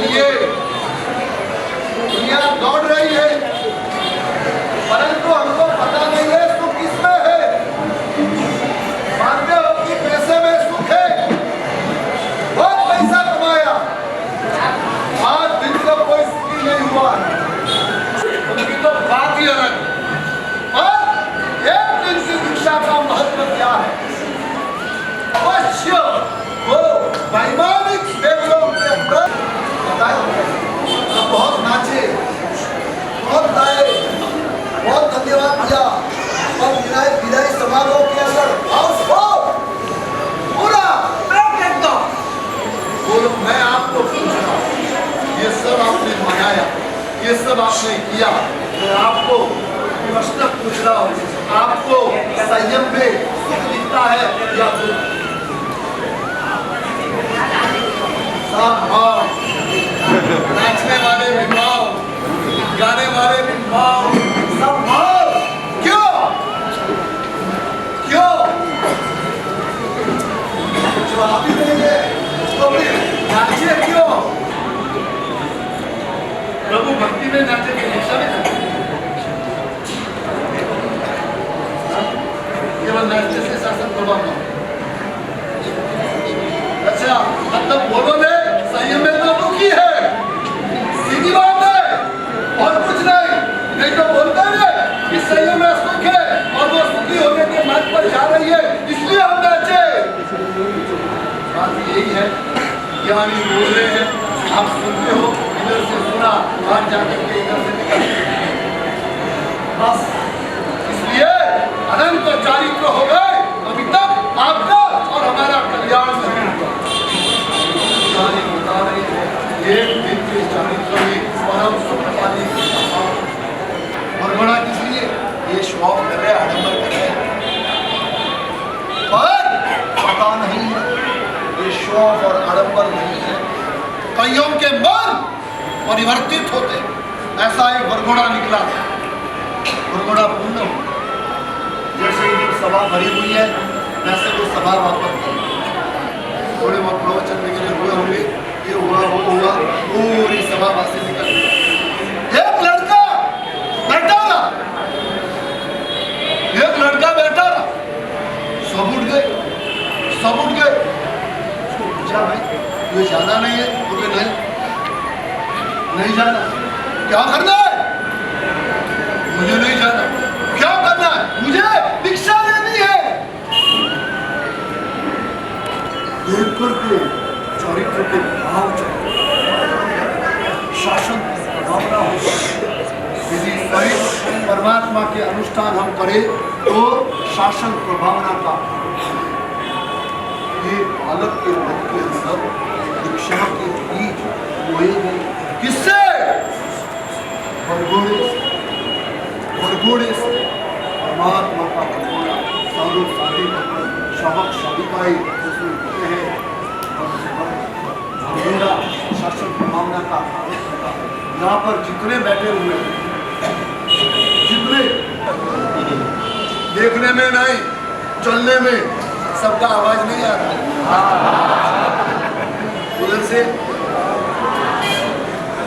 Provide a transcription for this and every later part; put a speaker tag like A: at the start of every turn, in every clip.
A: लिए दुनिया दौड़ रही है, परंतु हमको पता नहीं है सुख किसमें है। मानते हो कि पैसे में सुख है, बहुत पैसा कमाया, आज दिन का कोई सुखी नहीं हुआ, उनकी तो बात ही अलग। और एक दिन की शिक्षा का महत्व क्या है? अवश्य वो वैमानिक वेदों के अंदर बताए, बहुत नाचे, बहुत गाए, बहुत धन्यवाद दिया, और विदाई समारोह के अंदर पूरा बोलो। मैं आपको पूछ रहा हूँ, ये सब आपने मनाया, ये सब आपने किया, मैं आपको प्रश्न पूछ रहा हूँ, आपको संयम में सुख दिखता है या दुख? नाचने वाले भी भाव, गाने वाले भी भाव, सब भाव। क्यों क्यों जवाब ही नहीं है तो फिर नाचे क्यों? प्रभु भक्ति में नाचे की शिक्षा में केवल नाचने से शासन प्रभाव न। अच्छा, मतलब बोलो ने संयम में तो दुखी है, सीधी बात है, और कुछ नहीं तो बोलते हैं कि संयम में सुख है और वो सुखी होने के मार्ग पर जा रही है, इसलिए हम नाचे। बात यही है, ज्ञानी बोल रहे हैं, आप सुनते हो, इधर से सुना, बाहर जाकर के इधर से निकल, बस इसलिए अनंत चारित्र हो गए अभी तक आपका और हमारा कल्याण नहीं हुआ। बता रही है एक दिन के चारित्र में परम सुख पाने की और बड़ा किस लिए ये शौक कर रहे, आडंबर कर रहे, पर पता नहीं है ये शौक और आडंबर नहीं है, कईयों के मन परिवर्तित होते। ऐसा एक वरघोड़ा निकला, वरघोड़ा पूर्ण हो, जैसे ही सभा भरी हुई है वैसे वो सभा वापस थोड़े बहुत प्रवचन वगैरह हुए होंगे, ये हुआ वो हुआ, पूरी सभा वासी निकल। एक लड़का बैठा रहा, एक लड़का बैठा रहा, सब उठ गए, सब उठ गए। उसको पूछा, भाई ये जाना नहीं है? बोले नहीं जाना। क्या करना है? मुझे नहीं जाना। क्या करना है? मुझे दीक्षा लेनी है। देख करके चरित्र के भाव शासन भावना हो, यदि सही परमात्मा के अनुष्ठान हम करें तो शासन प्रभावना का ये बालक के मन के अंदर दीक्षा के बीज बोएंगे। किससे? वरघोड़े से परमात्मा का वरघोड़ा सालों साले सबक सबिकाई जिसमें होते हैं, वरघोड़ा शासन प्रभावना का यहाँ पर जितने बैठे हुए हैं, जितने देखने में नहीं चलने में सबका आवाज नहीं आ रहा, उधर से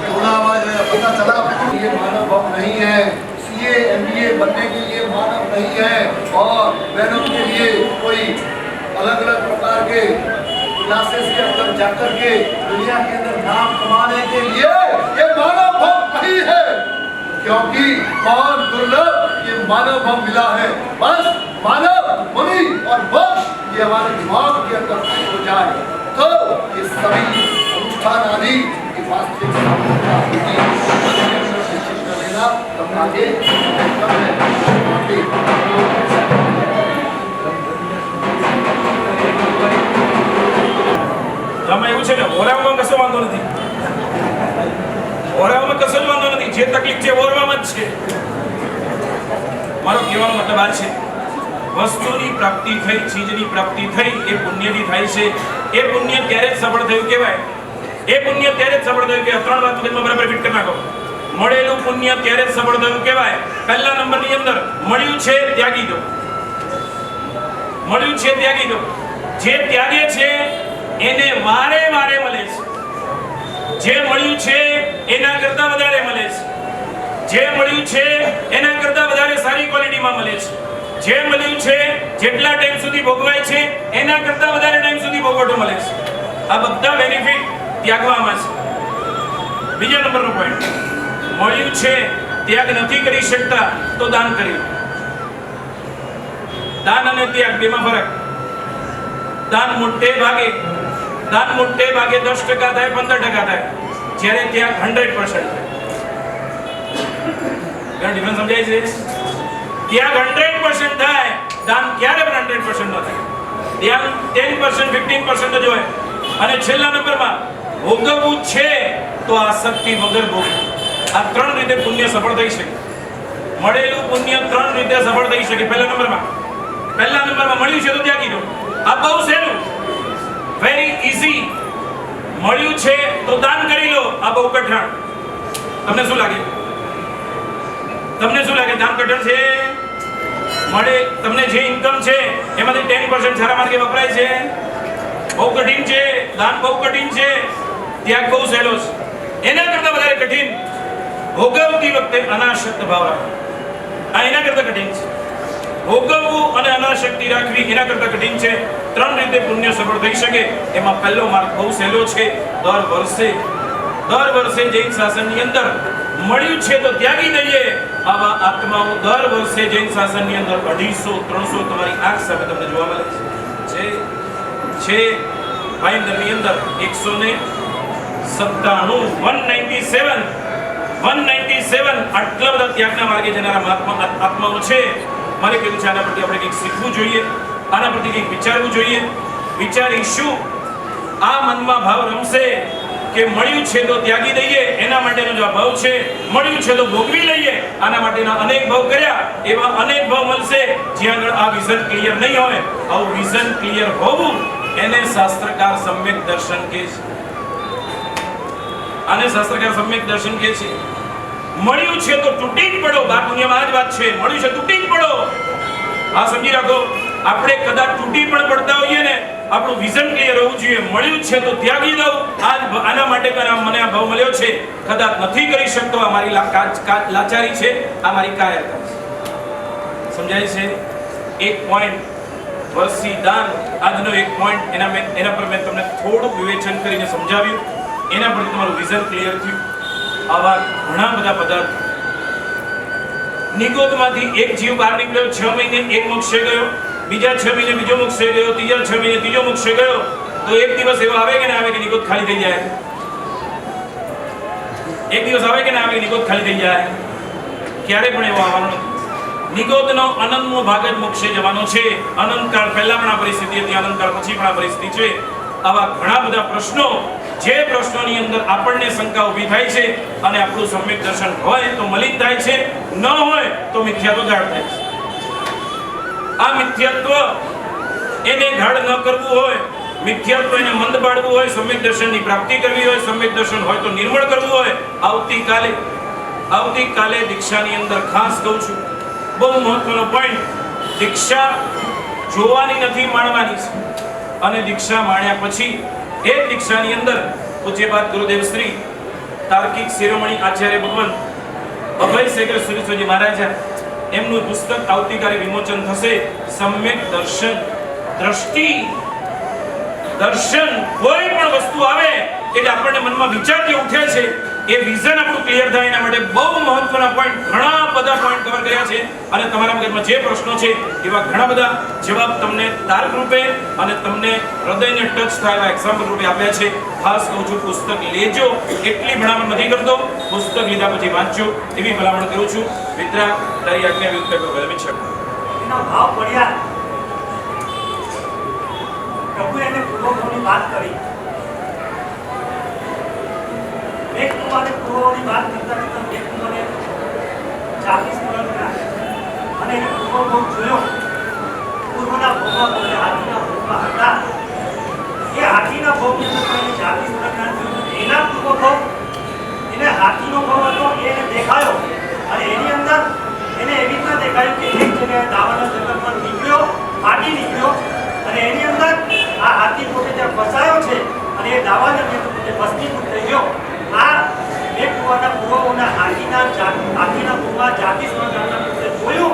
A: थोड़ा आवाज है, पता चला ये मानव भाव नहीं है, सीए एमबीए बनने के लिए मानव नहीं है, और बहनों के लिए कोई अलग अलग प्रकार के क्लासेस के अंदर जाकर के दुनिया के अंदर नाम कमाने के लिए ये मानव भाव नहीं है, क्योंकि बहुत दुर्लभ ये मानव भाव मिला है। बस मानव मुनि और वंश ये हमारे दिमाग के अंदर हो जाए तो ये सभी अनुष्ठान आदि की वास्तविक लेना तब आगे
B: એવું છે ને ઓરામાં કશો વાંધો નથી, ઓરામાં કશો જ વાંધો નથી, જે તકલીફ છે ઓરવામાં જ છે। મારો કહેવાનો મતલબ આ છે, વસ્તુની પ્રાપ્તિ થઈ, ચીજની પ્રાપ્તિ થઈ, એ પુણ્યથી થાય છે। એ પુણ્ય ત્યારે જ સફળ થયું કહેવાય, એ પુણ્ય ત્યારે જ સફળ થયું કે ત્રણ વાત મગજમાં બરાબર ફિટ કરી નાખો। મળેલું પુણ્ય ત્યારે જ સફળ થયું કહેવાય। પહેલા નંબરની અંદર મળ્યું છે ત્યાગી દો, મળ્યું છે ત્યાગી દો। જે ત્યાગે છે એને વારે વારે મળે છે, જે મળ્યું છે એના કરતા વધારે મળે છે, જે મળ્યું છે એના કરતા વધારે સારી ક્વોલિટીમાં મળે છે, જે મળ્યું છે જેટલા ટાઈમ સુધી ભોગવાય છે એના કરતા વધારે ટાઈમ સુધી ભોગવટો મળે છે. આ બધા બેનિફિટ ત્યાગવામાં છે. બીજા નંબરનો પોઈન્ટ, મળ્યું છે ત્યાગ નથી કરી શકતા તો દાન કરી. દાન અને ત્યાગ બેમાં ફરક. દાન મોટે ભાગે 10% થાય, 15% થાય, જ્યારે ત્યાગ 100% થાય. ઘણા ડિફરન્સ સમજાય છે? ત્યાગ 100% થાય, દાન ક્યારે પણ 100% ન થાય. ત્યાગ 10% 15% જ હોય. અને છેલ્લા નંબરમાં ભોગવવું છે તો આસક્તિ વગર ભોગવવું. આ ત્રણ રીતે પુણ્ય સફળ થઈ શકે. મળેલું પુણ્ય ત્રણ રીતે સફળ થઈ શકે. પહેલા નંબરમાં મળ્યું છે તો ત્યાગી દો. આ બહુ સહેલું, વેરી ઈઝી. મળ્યું છે તો દાન કરી લો. આ બહુ કઠણ. તમને શું લાગે? દાન કઠણ છે? મળે તમને જે ઇન્કમ છે એમાંથી 10% સારા માર્ગે વપરાય છે, બહુ કઠિન છે. દાન બહુ કઠિન છે, ત્યાગ બહુ સહેલો છે. એના કરતા વધારે કઠિન ભોગવતી વખતે અનાસક્ત ભાવ રાખવો. આ એના કરતા કઠિન છે. ભોગવવું અને અનાસક્તિ રાખવી એના કરતા કઠિન છે. ત્રણ રીતે પુણ્ય સફળ થઈ શકે. એમાં પહેલો માર્ગ બહુ સહેલો છે. દર વર્ષે જૈન શાસનની અંદર મળ્યું છે તો ત્યાગી દઈએ. આવા આત્માઓ દર વર્ષે જૈન શાસનની અંદર 250-300 તમારી આંખ સામે તમને જોવા મળે છે. ભાઈંદરની અંદર 197 આટલા બધા ત્યાગના માર્ગે જનારા આત્માઓ છે. મારે કહેવું છે આના પરથી આપણે કંઈક શીખવું જોઈએ, આના પરથી કંઈક વિચારવું જોઈએ. વિચારીશું, આ મનમાં ભાવ રમશે કે મળ્યું છે તો ત્યાગી દઈએ, એના માટેનો જો ભાવ છે. મળ્યું છે તો ભોગવી લઈએ, આના માટેના અનેક ભાવ કર્યા, એવા અનેક ભાવ મળશે. જ્યાં આગળ આ વિઝન ક્લિયર નહીં હોય, આવું વિઝન ક્લિયર હોવું, એને શાસ્ત્રકાર સમ્યક દર્શન કહે છે. આને શાસ્ત્રકાર સમ્યક દર્શન કહે છે. મળ્યું છે તો તૂટી જ પડો. બાર દુનિયામાં આ જ વાત છે. મળ્યું છે તૂટી જ પડો. આ સમજી રાખો. આપણે કદાચ તૂટી પણ પડતા હોઈએ ને, આપણું વિઝન ક્લિયર હોવું જોઈએ. મળ્યું છે તો ત્યાગી દઉં. આના માટે મને આ ભાવ મળ્યો છે. કદાચ નથી કરી શકતો, આ મારી લાચારી છે, આ મારી કાયરતા છે. સમજાય છે? એક પોઈન્ટ વર્ષી દાન, આજનો એક પોઈન્ટ, એના પર મેં તમને થોડું વિવેચન કરીને સમજાવ્યું. એના પરથી તમારું વિઝન ક્લિયર થયું. આવા ઘણા બધા પદાર્થ. નિગોદમાંથી એક જીવ બહાર નીકળ્યો, 6 મહિને એક મોક્ષે ગયો, બીજા 6 મહિને બીજો મોક્ષે ગયો, ત્રીજા 6 મહિને ત્રીજો મોક્ષે ગયો. તો એક દિવસ એવો આવે કે ના આવે કે નિગોદ ખાલી થઈ જાય? એક દિવસ આવે કે ના આવે કે નિગોદ ખાલી થઈ જાય? ક્યારે પણ એવો આવવાનો નથી. નિગોદનો અનંતનો ભાગ જ મોક્ષે જવાનો છે. અનંતકાળ પહેલા પણ આ પરિસ્થિતિ હતી, અનંતકાળ પછી પણ આ પરિસ્થિતિ છે. આવા ઘણા બધા પ્રશ્નો, જે પ્રશ્નોની અંદર આપણને શંકા ઊભી થાય છે, અને આપણું સમ્યક દર્શન હોય તો મલિન થાય છે, ન હોય તો મિથ્યાત્વ ગાઢ થાય છે. આ મિથ્યાત્વ એને ગાઢ ન કરવું હોય, મિથ્યાત્વ એને મંદ પાડવું હોય, સમ્યક દર્શનની પ્રાપ્તિ કરવી હોય, સમ્યક દર્શન હોય તો નિર્મળ કરવું હોય, આવતીકાલે દીક્ષાની અંદર ખાસ કહું છું, બહુ મહત્વનો પોઈન્ટ. દીક્ષા જોવાની નથી, માણવાની છે. અને દીક્ષા માણ્યા પછી એ દીક્ષાની અંદર પૂજ્યપાદ ગુરુદેવ શ્રી તાર્કિક શિરોમણી આચાર્ય ભગવાન અભય શેખર સુરેશ્વરજી મહારાજા, એમનું પુસ્તક આવતીકાલે વિમોચન થશે. સમ્યક દર્શન, દ્રષ્ટિ, દર્શન, કોઈ પણ વસ્તુ આવે એટલે આપણને મનમાં વિચાર જે ઉઠે છે, એ વિઝન આપણું ક્લિયર થાય. એના માટે બહુ મહત્વના પોઈન્ટ, ઘણા બધા પોઈન્ટ કવર કર્યા છે. અને તમારા મગજમાં જે પ્રશ્નો છે એવા ઘણા બધા જવાબ તમને તાર્ક રૂપે અને તમને હૃદયને ટચ થાય એવા એક્ઝામ્પલ રૂપે આપ્યા છે. ખાસ કહું છું, પુસ્તક લેજો. એટલી ભલામણ નથી કરતો, પુસ્તક લીધા પછી વાંચજો એવી ભલામણ કરું છું. મિત્રા, તારી આજ્ઞા વિરુદ્ધ વિલંબિત છે.
C: એના ભાવ પડ્યા. પ્રભુ એને પૂર્વભાવની વાત કરી. એક કુમારે પૂર્વની વાત કરતા કરતા એક કુમારે 40 વર્ષના અને પૂર્વભોગ જોયો. પૂર્વના ભોગમાં બોલે હાથીના ભોગમાં હતા. એ હાથીના ભોગની અંદર 40 વર્ષના જોયું. એના પૂર્વભોગ, એને હાથીનો ભોગ હતો, એને દેખાયો. અને એની અંદર એને એવી રીતના દેખાયું કે એક જગ્યાએ દાવાના જગતમાં નીકળ્યો, ફાટી નીકળ્યો. અને એની અંદર આ હાથી પોતે ત્યાં ફસાયો છે. અને એ દાવા દાવાનળની અંદર પોતે ભસ્મીભૂત થઈ ગયો. આ બે કુવાના પૂર્વોના હાથીના કુવા જાતિ સ્મરણના પોતે જોયું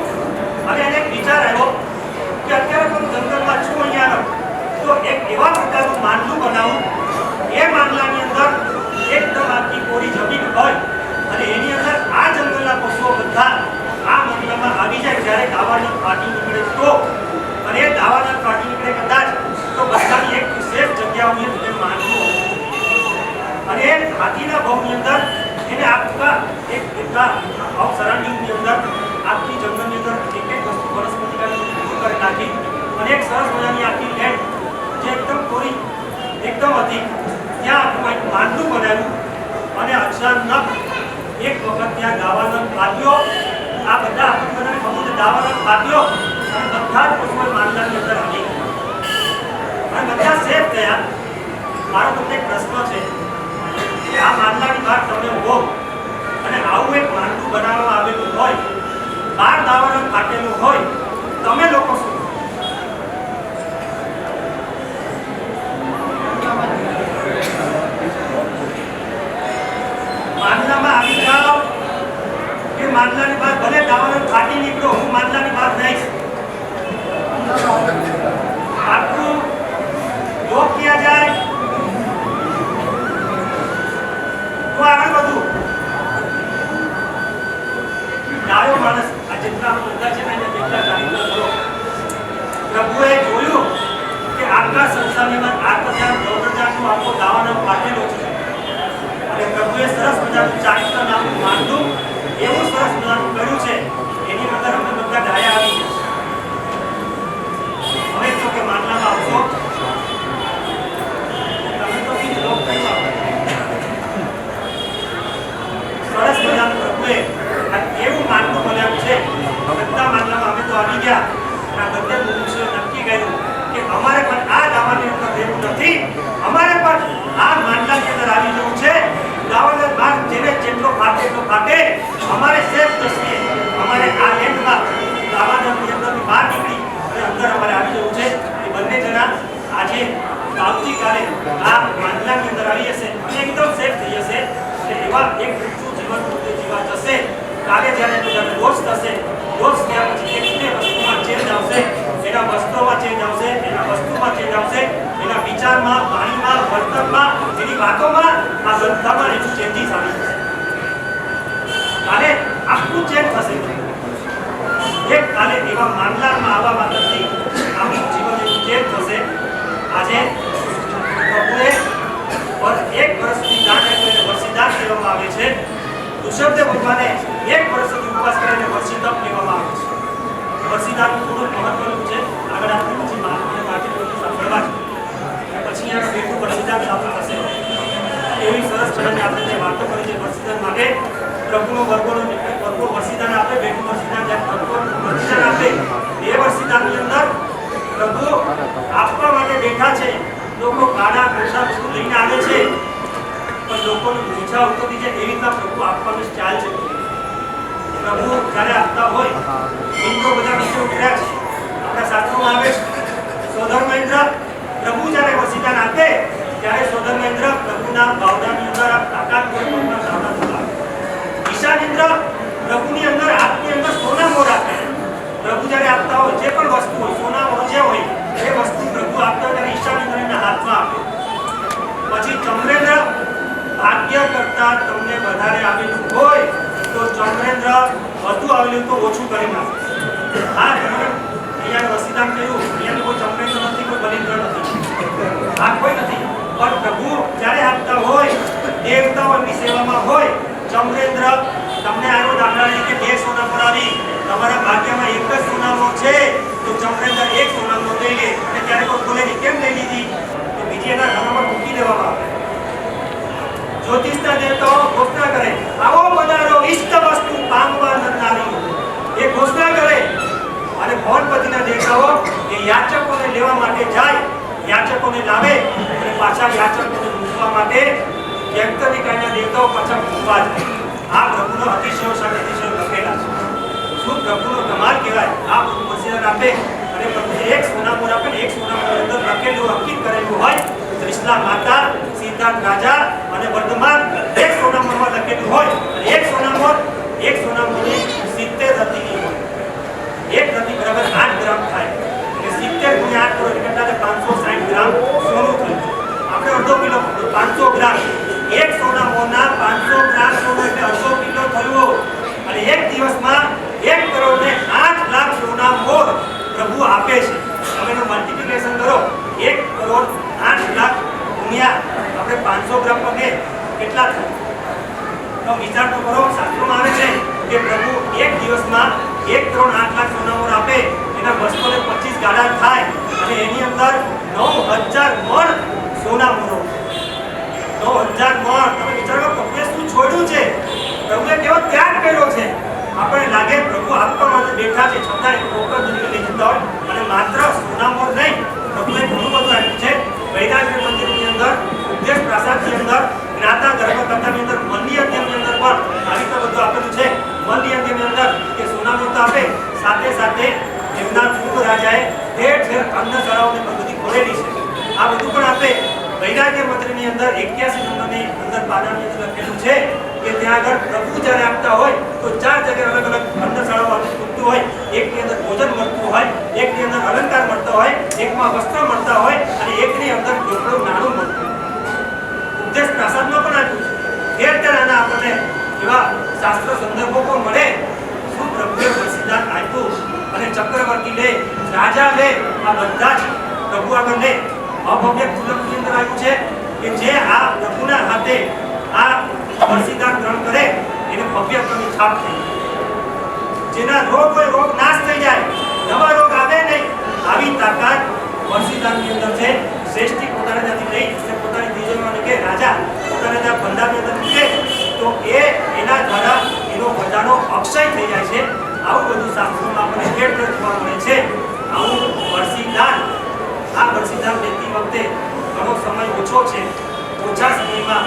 C: અને એને એક વિચાર આવ્યો કે અત્યારે પણ જંગલમાં છું અહીંયા તો એક એવા પ્રકારનું માંડલું બનાવું, એ માંડલાની અંદર એકદમ આખી કોરી જમીન હોય અને એની અંદર આ જંગલના પશુઓ બધા આ માંડલામાં આવી જાય. જ્યારે દાવાનળ ફાટી નીકળે તો, અને એ દાવાનળ ફાટી નીકળે કદાચ તો બધાની એક સેફ જગ્યાઓની અંદર માંડલું અને એ હાથીના ભવની અંદર એને આખા એક સરાઉન્ડિંગની અંદર આખી જંગલની અંદર એક એક વસ્તુ વનસ્પતિકાને દૂર કરી નાખી અને એક સરસ મજાની આખી લેન્ડ જે એકદમ કોરી એકદમ હતી ત્યાં આખું એક માંડલું બનાવ્યું અને અચાનક એક વખત ત્યાં દાવાનળ ફાટ્યો. આ બધા આપણને ખબર છે દાવાનળ ફાટ્યો અને બધા જ પશુઓ માંડલાની અંદર આવી ગયા અને બધા સેફ થયા. મારો તમને એક પ્રશ્ન છે કે આ માંડલાની બહાર તમે ઉભો અને આવું એક માંડલું બનાવવામાં આવેલું હોય, બહાર દાવાનળ ફાટેલું હોય, તમે લોકો શું માંડલામાં આવી જાઓ કે માંડલાની બહાર ભલે દાવાનળ ફાટી નીકળો, હું માંડલાની બહાર જઈશ, આટલું લોક ક્યાં જાય તો આગળ વધુ ડાયો માણસ આ જેટલા બધા છે ને જેટલા ચારિત્ર કરો. પ્રભુએ જોયું કે આખા સંસારની અંદર 8,000-14,000 આખો દાવાનળ ફાટેલો છે અને પ્રભુએ સરસ મજાનું ચારિત્ર નામનું માંડલું એવું સરસ મજાનું કર્યું છે. એની અંદર અમે બધા ડાયા આવી ગયા. હવે તો કે માંડલામાં આવશો તમે તો બી લોક કર્યું સરસ મજાનું પ્રભુએ એવું માંડલું બનાવ્યું છે. બધા માંડલામાં અમે તો આવી ગયા અને આ બધે મનુષ્યોએ નક્કી કર્યું કે અમારે પણ આ દાવાની અંદર રહેવું નથી, અમારે પણ આ માંડલાની અંદર આવી જવું છે. દાવાનળ બહાર જેને જેટલો ફાટે એટલો ફાટે, અમારે સેફ થશે, અમારે આ લેન્ડમાં દાવાનળની અંદરની બહાર નીકળી અને અંદર અમારે આવી જવું છે. એ બંને જણા આજે આવતીકાલે આ માંડલાની અંદર આવી જશે અને એકદમ સેફ થઈ જશે. એવા એક જીવન પોતે જીવા જશે. કાલે જ્યારે બધાને દોષ થશે, દોષ થયા પછી એકને વસ્તુમાં ચેન્જ આવશે, એના વસ્ત્રોમાં ચેન્જ આવશે, એના વસ્તુમાં ચેન્જ આવશે, એના વિચારમાં, વાણીમાં, વર્તનમાં, એની વાતોમાં, આ બધામાં એનું ચેન્જીસ આવી જશે. કાલે આખું ચેન્જ થશે. એક કાલે એવા માંડલામાં આવવા માત્રથી આખું જીવન એનું ચેન્જ થશે. આજે પ્રભુએ એક વર્ષની દાન કરીને વર્ષીદાન કહેવામાં આવે છે. ઋષભદેવ ભગવાને એક વર્ષ સુધી ઉપવાસ કરીને વર્ષીતપ કહેવામાં આવે છે. વર્ષીદાનનું થોડું મહત્વનું છે. આગળ આપણે પછી માટી સાંભળવા છે પછી અહીંયા બેઠું વર્ષીદાન ચાલુ થશે. એવી સરસ મજાની આપણે જે વાતો કરી છે વર્ષીદાન માટે પ્રભુનો વર્ગોનો વર્ષીદાન આપે, બેઠું વર્ષીદાન વર્ષીદાન આપે. એ વર્ષીદાનની અંદર પ્રભુ આપવા માટે બેઠા છે. લોકો કાળા કોસા બધું લઈને આવે છે પણ લોકોને ઈચ્છા ઉતરતી છે. એવી રીતના પ્રભુ આપવાની ચાલ છે. પ્રભુ જ્યારે આપતા હોય ઇન્દ્રો બધા નીચે ઉતર્યા છે. આપણા શાસ્ત્રોમાં આવે છે સોધર્મ ઇન્દ્ર પ્રભુ જ્યારે વસીદાન આપે ત્યારે સોધર્મ ઇન્દ્ર પ્રભુના બાવડાની અંદર આ તાકાત પ્રભુના સાવડા થતા. ઈશાન ઇન્દ્ર પ્રભુની અંદર હાથની અંદર સોના મોર આપે. પ્રભુ જ્યારે આપતા હોય જે પણ વસ્તુ હોય, સોના મોર જે હોય એ વસ્તુ પ્રભુ આપતા ત્યારે ઈશાન ઇન્દ્રના હાથમાં આપે. પછી ચંદ્રેન્દ્ર ભાગ્ય કરતા તમને વધારે આવેલું હોય તો ચંદ્રેન્દ્ર વધુ આવેલું તો ઓછું કરી નાખે. હા અહીંયા વસીદાન કહ્યું અહીંયા કોઈ ચંદ્રેન્દ્ર નથી, કોઈ બલિન્દ્ર નથી, આ કોઈ નથી. પણ પ્રભુ જ્યારે આપતા હોય દેવતાઓની સેવામાં હોય ચંદ્રેન્દ્ર તમને આવ્યો દાખલા તરીકે 2 સોના પર આવી તમારા ભાગ્યમાં એક જ સોનાનો છે તો ચંદ્રેન્દ્ર એક સોનાનો લઈ લે અને ત્યારે કોઈ બોલે નહીં કેમ લઈ લીધી તો બીજી એના ઘરમાં મૂકી દેવામાં આવે. જ્યોતિષના દેવતાઓ ઘોષણા કરે આવો પધારો ઈષ્ટ વસ્તુ પામવા નરનારીઓ. એ ઘોષણા કરે અને ભવનપતિના દેવતાઓ એ યાચકોને લેવા માટે જાય, યાચકોને લાવે અને પાછા યાચકોને મૂકવા માટે વ્યક્તિકાના દેવતાઓ પાછા મૂકવા જાય. આ પ્રભુનો અતિશય સાથે અતિશય લખેલા છે. શું પ્રભુનો કમાલ કહેવાય. આ પ્રભુ વસીદાન આપે અને પ્રભુ એક સોનામોર આપે ને એક સોનામોર અંદર લખેલું અંકિત કરેલું હોય ત્રિશલા માતા સિદ્ધાર્થ રાજા અને વર્ધમાન એક સોના મોહરમાં લખેલું હોય અને એક સોનામોહની 70 રતિની હોય. એક રતિ બરાબર 8 ગ્રામ થાય એટલે 70 ગુણ્યા 8 કરો એટલે કેટલા થાય? 560 ગ્રામ સોનું થયું. આપણે અડધો કિલો 500 ગ્રામ એક સોના મોહના 500 ગ્રામ સોનું એટલે અડધો કિલો થયું. અને એક દિવસમાં 1 કરોડ ને 8 લાખ સોના મોહ પ્રભુ આપે છે. તમે એનું મલ્ટીપ્લિકેશન કરો 1 કરોડ 8 લાખ ગુણ્યા આપણે 500 ગ્રામ પર કેટલા થાય? તો વિચાર તો કરો. શાસ્ત્રોમાં આવે છે કે પ્રભુ એક દિવસમાં 1 કરોડ 8 લાખ સોના મોહર આપે એના 225 ગાડા થાય અને એની અંદર 9000 મણ સોના મોહર. 9000 મણ. તમે વિચાર કરો પ્રભુએ શું છોડ્યું છે, પ્રભુએ કેવો ત્યાગ કર્યો છે. આપણે લાગે પ્રભુ આપવા માટે બેઠા છે છતાં ટોકર તરીકે લઈ જતા હોય અને માત્ર સોના મોહર નહીં, પ્રભુએ ઘણું બધું આપ્યું છે. વૈરાગ્ય મંદિરની અંદર, ઉપદેશ પ્રાસાદની અંદર, જ્ઞાતા ધર્મકથાની અંદર, મનની અધ્યયનની અંદર પણ આવી રીતે બધું આપેલું છે. મનની અધ્યયનની અંદર કે સોના મોહર તો આપે, સાથે સાથે એમના પૂર્વ રાજાએ ઠેર ઠેર અન્નશાળાઓને પણ બધી ખોલેલી છે. આ બધું પણ આપે. વૈરાગ્ય મંત્રની અંદર 81 નંબરની અંદર પાનાની અંદર લખેલું છે કે ત્યાં આગળ પ્રભુ જ્યારે આપતા હોય તો 4 જગ્યાએ અલગ અલગ અન્નશાળાઓ આપતું હોય. એકની અંદર ભોજન મળતું હોય, એકની અંદર અલંકાર મળતા હોય, એકમાં વસ્ત્ર મળતા હોય અને એકની અંદર ઢોકળું નાણું મળતું. ઉપદેશ પ્રાસાદમાં પણ આપ્યું છે. ઠેર ઠેર આના આપણને એવા શાસ્ત્ર સંદર્ભો પણ મળે. શું પ્રભુએ બલિદાન આપ્યું અને ચક્રવર્તી લે, રાજા લે, આ બધા જ પ્રભુ આગળ લે. અભવ્ય પુલકની અંદર આવ્યું છે કે જે આ પ્રભુના હાથે આ બલિદાન ગ્રહણ કરે એને ભવ્ય પ્રભુ છાપ થઈ. જેના રોગ હોય રોગ નાશ થઈ જાય, નવા રોગ આવે નહીં, આવી તાકાત બલિદાનની અંદર છે. શ્રેષ્ઠી પોતાને ત્યાંથી લઈ અને પોતાની તિજોરીમાં કે રાજા પોતાને ત્યાં ભંડારની અંદર મૂકે તો એના દ્વારા એનો ખજાનો અક્ષય થઈ જાય છે. આવું બધું શાસ્ત્રોમાં આપણને ઠેર ઠેર જોવા મળે છે. આવું બલિદાન, આ બલિદાન લેતી વખતે ઘણો સમય ઓછો છે. ઓછા સમયમાં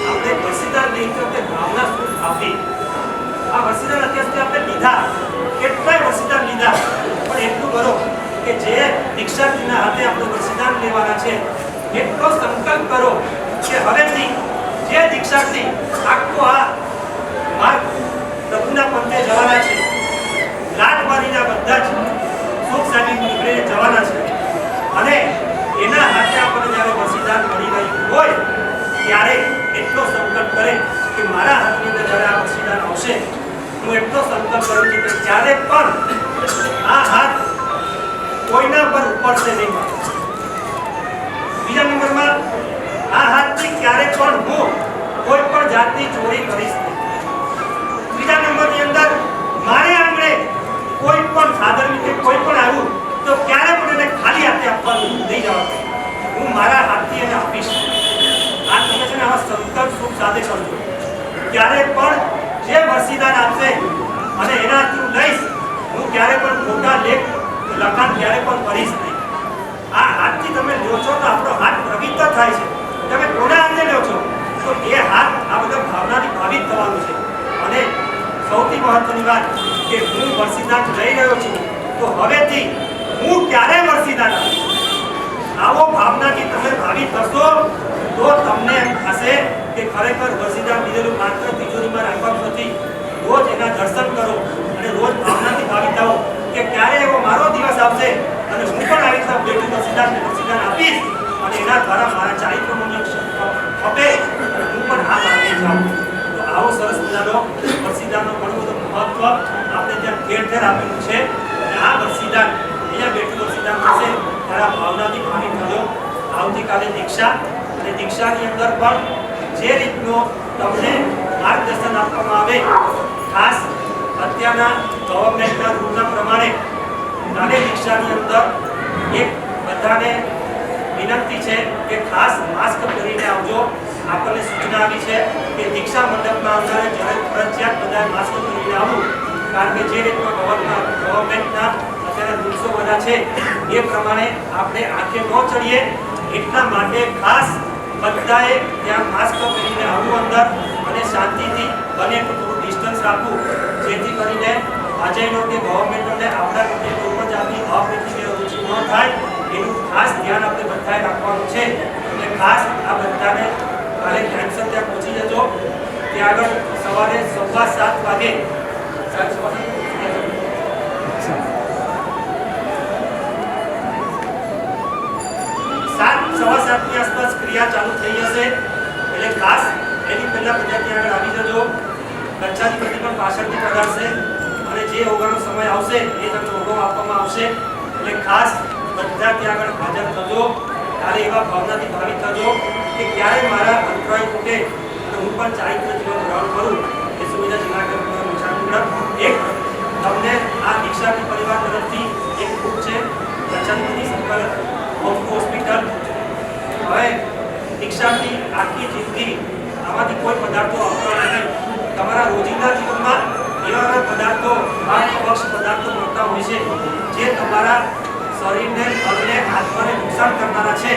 C: આપણે બલિદાન લેતી વખતે ભાવના શું આપી. આ બલિદાન અત્યાર સુધી આપણે લીધા, કેટલાય બલિદાન લીધા, પણ એટલું કરો કે જે દીક્ષાર્થીના હાથે આપણે બલિદાન લેવાના છે એટલો સંકલ્પ કરો કે હવેથી જે દીક્ષાર્થી આખો આ માર્ગ પ્રભુના પંથે જવાના છે, લાટવારીના બધા જ સુખશાળી નીકળીને જવાના છે અને એના હાથે આપણને જ્યારે બલિદાન મળી રહ્યું હોય ત્યારે એટલો સંકલ્પ કરે કે મારા હાથની અંદર જ્યારે આ બલિદાન આવશે હું એટલો સંકલ્પ કરું છું કે જ્યારે પણ આ હાથ કોઈના પર ઉપડશે નહીં. બીજા નંબરમાં આ હાથથી ક્યારે પણ હું કોઈ પણ જાતની ચોરી કરીશ નહીં. ત્રીજા નંબરની અંદર મારે આંગણે કોઈ પણ સાધન કે કોઈ પણ આવ્યું તો ક્યારે પણ એને ખાલી હાથે આપવાનું નહીં જવાનું. હું મારા હાથથી એને આપીશ. આ તમે છે ને આવા સંકલ્પ સુખ સાથે કરજો. ક્યારે પણ જે બલિદાન આપશે અને એનાથી હું લઈશ, હું ક્યારે પણ ખોટા લેખ લખાણ ક્યારે પણ કરીશ નહીં. આ હાથથી તમે લ્યો છો તો આપણો હાથ પવિત્ર થાય છે. તમે કોના હાથે લ્યો છો તો એ હાથ આ બધા ભાવનાથી ભાવિત થવાનું છે. અને સૌથી મહત્વની વાત કે હું બલિદાન લઈ રહ્યો છું તો હવેથી હું ક્યારે બલિદાન આપીશ. આવો ભાવનાથી તમે ભાવિત થશો તો તમને એમ થશે કે ખરેખર બલિદાન લીધેલું માત્ર તિજોરીમાં રાખવાનું નથી. રોજ એના દર્શન કરો અને રોજ ભાવનાથી ભાવિત થાઓ કે ક્યારે એવો મારો દિવસ આવશે અને હું પણ આવી રીતે બેઠું બલિદાન આપીશ અને એના દ્વારા મારા ચારિત્રનું ખપે હું પણ આ માર્ગે જાઉં. તો આવો સરસ મજાનો બલિદાનનો ઘણો બધો મહત્વ આપણે ત્યાં ઠેર ઠેર આપેલું છે. અને આ બલિદાન અહીંયા બેઠું બલિદાન થશે ત્યારે આ ભાવનાથી ભાવિત થયો. આવતીકાલે દીક્ષા અને દીક્ષાની અંદર પણ જે રીતનો તમને માર્ગદર્શન આપવામાં આવે, ખાસ અત્યારના ગવર્મેન્ટના રૂલના પ્રમાણે કાલે દીક્ષાની અંદર એક બધાને વિનંતી છે કે ખાસ માસ્ક પહેરીને આવજો. આપણને સૂચના આવી છે કે દીક્ષા મંડપમાં આવનારે જ્યારે ફરજિયાત બધા માસ્ક પહેરીને આવવું, કારણ કે જે રીતનો ગવર્મેન્ટના અત્યારે રૂલ્સો બધા છે એ પ્રમાણે આપણે આંખે ન ચડીએ એટલા માટે ખાસ બધાએ ત્યાં માસ્ક પહેરીને આવવું અંદર અને શાંતિથી બને એટલું થોડું ડિસ્ટન્સ રાખવું, જેથી કરીને અજયનો કે ગવર્મેન્ટને આપણા પ્રત્યે કોઈ પણ જાતની અપ્રીતિ કે રુચિ ન થાય એનું ખાસ ધ્યાન આપણે બધાએ રાખવાનું છે. એટલે ખાસ આ બધાને કાલે ટાઈમસર ત્યાં પહોંચી જજો. ત્યાં આગળ સવારે 7:15 વાગે સાહેબ સવારે 7:15 ની આસપાસ ક્રિયા ચાલુ થઈ જશે. એટલે ખાસ એની પહેલા બધા ત્યાં આગળ આવી જજો. ગચ્છાધિપતિ પણ પાછળથી પધારશે અને જે ઓગણનો સમય આવશે એ તમને ઓગણો આપવામાં આવશે. એટલે ખાસ બધા ત્યાં આગળ હાજર થજો. કાલે એવા ભાવનાથી ભાવિત થજો કે ક્યારે મારા અંતરાય તૂટે અને હું પણ ચારિત્ર જીવન ગ્રહણ કરું એ સુવિધા જનાગર એક તમને આ દીક્ષાથી પરિવાર તરફથી એક બુક છે ગચ્છાધિપતિ શંકર હોસ્પિટલ. હવે દીક્ષાથી આખી જિંદગી આમાંથી કોઈ પદાર્થો વાપરવાના નહીં. તમારા રોજિંદા જીવનમાં એવા પદાર્થો પક્ષ પદાર્થો મળતા હોય છે જે તમારા શરીરને અંગને આત્માને નુકસાન કરનારા છે,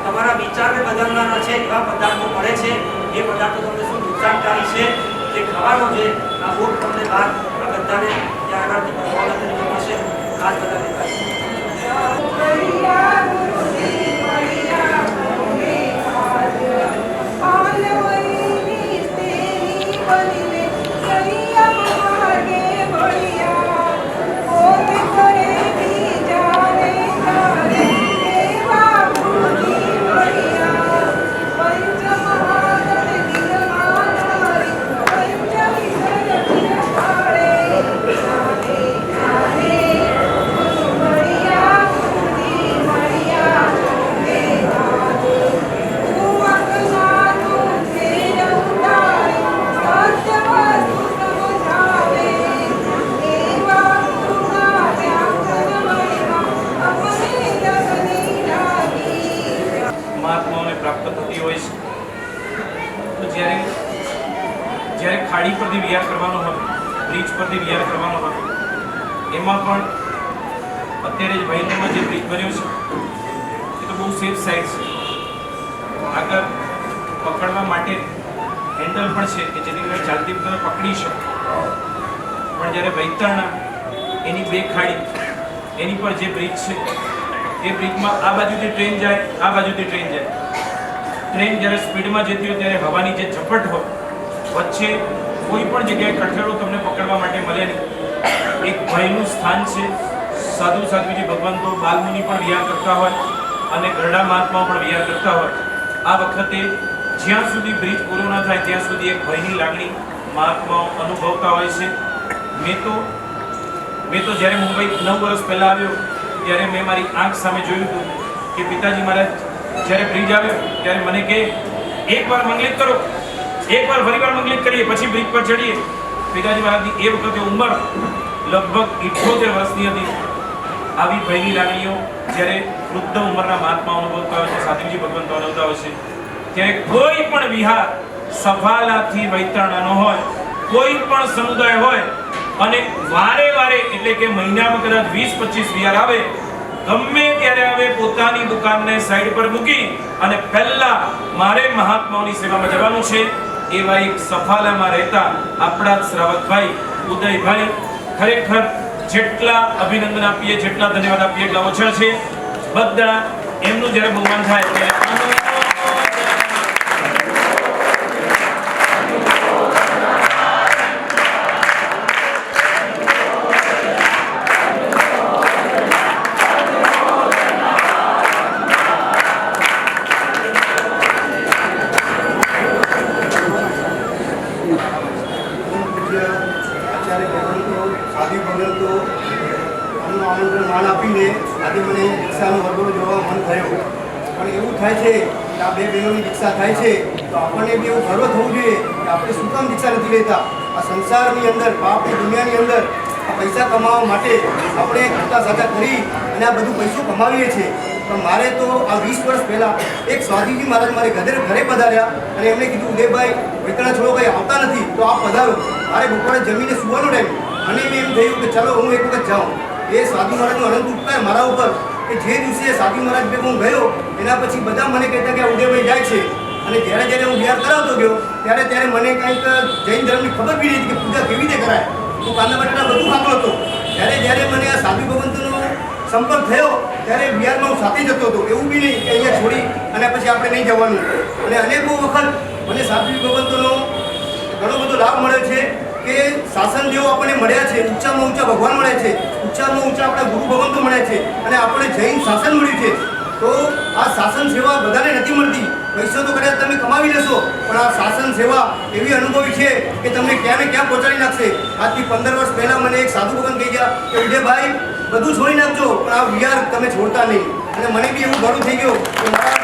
C: તમારા વિચારને બદલનારા છે. એવા પદાર્થો મળે છે. એ પદાર્થો તમને શું નુકસાનકારી છે જે ખાવાનો છે. આ બુક તમને બહાર આ બધાને ત્યાં આગળથી પ્રભાવના મળશે. ખાસ બધા લેતા ખાડી પરથી વિહાર કરવાનો હોય, બ્રિજ પરથી વિહાર કરવાનો હોય, એમાં પણ અત્યારે જ ભાઈનગરમાં જે બ્રિજ બન્યો છે એ તો બહુ સેફ સાઈડ છે. આગળ પકડવા માટે હેન્ડલ પણ છે કે જેની તમે ચાલતી તમે પકડી શકો. પણ જ્યારે વૈતરણા એની બે ખાડી એની પર જે બ્રિજ છે એ બ્રિજમાં આ બાજુથી ટ્રેન જાય, આ બાજુથી ટ્રેન જાય. ટ્રેન જ્યારે સ્પીડમાં જતી હોય ત્યારે હવાની જે ઝપટ હોય વચ્ચે કોઈ પણ જગ્યાએ કઠેડો તમને પકડવા માટે મળે નહીં. એક ભયનું સ્થાન છે. સાધુ સાધ્વીજી ભગવંતો બાલમુનિ પણ વિહાર કરતા હોય અને ગરડા મહાત્માઓ પણ વિહાર કરતા હોય. આ વખતે જ્યાં સુધી બ્રિજ પૂરો ન થાય ત્યાં સુધી એક ભયની લાગણી મહાત્માઓ અનુભવતા હોય છે. મેં તો જ્યારે મુંબઈ 9 વર્ષ પહેલા આવ્યો ત્યારે મેં મારી આંખ સામે જોયું હતું કે પિતાજી મહારાજ જ્યારે બ્રિજ આવ્યો ત્યારે મને કહે એકવાર મંગલિત કરો, એકવાર ફરીવાર મંગલિત કરીએ પછી બ્રિજ પર ચડીએ. પિતાજી મહારાજની એ વખતે ઉંમર લગભગ 78 વર્ષની હતી. આવી ભયની લાગણીઓ જ્યારે વૃદ્ધ ઉંમરના મહાત્માઓ અનુભવતા હોય છે, સાધુજી ભગવંતો અનુભવતા હોય છે, ત્યારે કોઈ પણ વિહાર સફાલાથી વૈતરણાનો હોય, કોઈ પણ સમુદાય હોય અને વારે વારે એટલે કે મહિનામાં કદાચ 20-25 વિહાર આવે, ગમે ત્યારે આવે પોતાની દુકાનને સાઈડ પર મૂકી અને પહેલા મારે મહાત્માઓની સેવામાં જવાનું છે. એવા એક સફાલામાં રહેતા આપણા શ્રાવકભાઈ ઉદયભાઈ, ખરેખર જેટલા અભિનંદન આપીએ, જેટલા ધન્યવાદ આપીએ એટલા ઓછા છે. બધા એમનું જ્યારે બહુમાન થાય ત્યારે
D: માન આપીને આજે મને દીક્ષાનો વરઘોડો જોવા મન થયો. પણ એવું થાય છે કે આ બે બહેનોની દીક્ષા થાય છે તો આપણને બી એવું ગર્વ થવું જોઈએ કે આપણે શું કામ દીક્ષા નથી લેતા. આ સંસારની અંદર, પાપની દુનિયાની અંદર આ પૈસા કમાવા માટે આપણે ખોટા સાચા કરી અને આ બધું પૈસું કમાવીએ છીએ. પણ મારે તો આ 20 વર્ષ પહેલાં એક સ્વાધીજી મહારાજ મારે ઘરે પધાર્યા અને એમણે કીધું ઉદયભાઈ વૈતરણા છોડો કંઈ આવતા નથી તો આપ પધારો. મારે બપોરે જમીને સુવાનો ટાઈમ અને એમ થયું કે ચાલો હું એક વખત જાઉં. એ સાધુ મહારાજનો અનંત ઉપકાર મારા ઉપર કે જે દિવસે સાધુ મહારાજ ભેગો હું ગયો એના પછી બધા મને કહેતા કે ઉદયભાઈ જાય છે. અને જ્યારે હું વિહાર કરાવતો ગયો ત્યારે મને કંઈક જૈન ધર્મની ખબર બી નથી કે પૂજા કેવી રીતે કરાય. હું કાંદા બટાટા બધું ખાતો હતો. જ્યારે મને આ સાધુ ભગવંતનો સંપર્ક થયો ત્યારે બિહારમાં હું સાથે જતો હતો. એવું બી નહીં કે અહીંયા છોડી અને પછી આપણે નહીં જવાનું. અને અનેકો વખત મને સાધ્વી ભગવંતોનો ઘણો બધો લાભ મળ્યો છે કે શાસન જેવો આપણને મળ્યા છે, ઊંચામાં ઊંચા ભગવાન મળે છે, ઊંચામાં ઊંચા આપણા ગુરુ ભગવંતો મળ્યા છે અને આપણે જૈન શાસન મળ્યું છે. તો આ શાસન સેવા બધાને નથી મળતી. પૈસો તો કદાચ તમે કમાવી લેશો, પણ આ શાસન સેવા એવી અનુભવી છે કે તમને ક્યાં ને ક્યાં પહોંચાડી નાખશે. આજથી 15 વર્ષ પહેલા મને એક સાધુ ભગવાન કહી ગયા કે વિજયભાઈ બધું છોડી નાખજો પણ આ વિહાર તમે છોડતા નહીં. અને મને બી એવું ઘણું થઈ ગયું કે મારા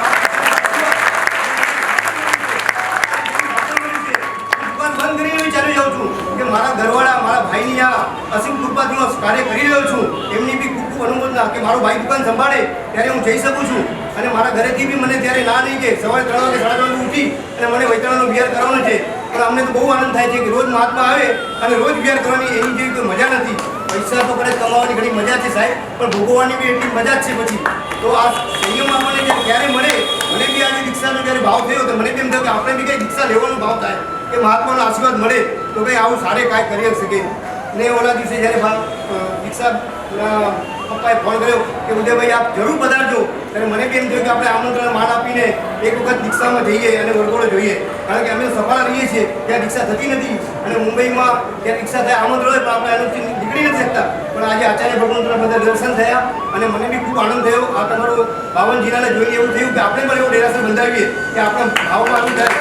D: દુકાન બંધ કરીને ચાલી જાઉં છું કે મારા ઘરવાળા મારા ભાઈની આ અસીમ કૃપાથી હું કાર્ય કરી રહ્યો છું. એમની બી ખૂબ અનુમોદના કે મારો ભાઈ દુકાન સંભાળે ત્યારે હું જઈ શકું છું. અને મારા ઘરેથી બી મને ત્યારે ના નહીં કે સવારે 3 વાગે 3:30 વાગે ઉઠી અને મને વૈતરણનો વિહાર કરવાનો છે. પણ અમને તો બહુ આનંદ થાય છે કે રોજ મહાત્મા આવે અને રોજ વિહાર કરવાની એની જેવી કોઈ મજા નથી. પૈસા તો કદાચ કમાવાની ઘણી મજા છે સાહેબ, પણ ભોગવવાની બી એટલી મજા જ છે પછી. તો આ સંયમ આપણને ક્યારે મળે. મને બી આજે દીક્ષાનો જ્યારે ભાવ થયો તો મને બી એમ થયું કે આપણે બી કંઈ દીક્ષા લેવાનો ભાવ થાય કે મહાત્માનો આશીર્વાદ મળે તો ભાઈ આવું સારે કાંઈ કરી શકે. ને ઓલા દિવસે જ્યારે દીક્ષા પપ્પાએ ફોન કર્યો કે ઉદયભાઈ આપ જરૂર પધારજો, ત્યારે મને બી એમ થયું કે આપણે આમંત્રણ માન આપીને એક વખત દીક્ષામાં જઈએ અને વરઘોડો જોઈએ. કારણ કે અમે સફળ રહીએ છીએ ત્યાં દીક્ષા થતી નથી અને મુંબઈમાં ત્યાં દીક્ષા થાય આમંત્રણ હોય પણ આપણે એનું નીકળી નથી શકતા. પણ આજે આચાર્ય ભગવંતના બધા દર્શન થયા અને મને બી ખૂબ આનંદ થયો. આ તમારો 52 જિલ્લાને જોઈને એવું થયું કે આપણે પણ એવો ડેરાસર બંધાવીએ કે આપણા ભાવમાં આવું થાય.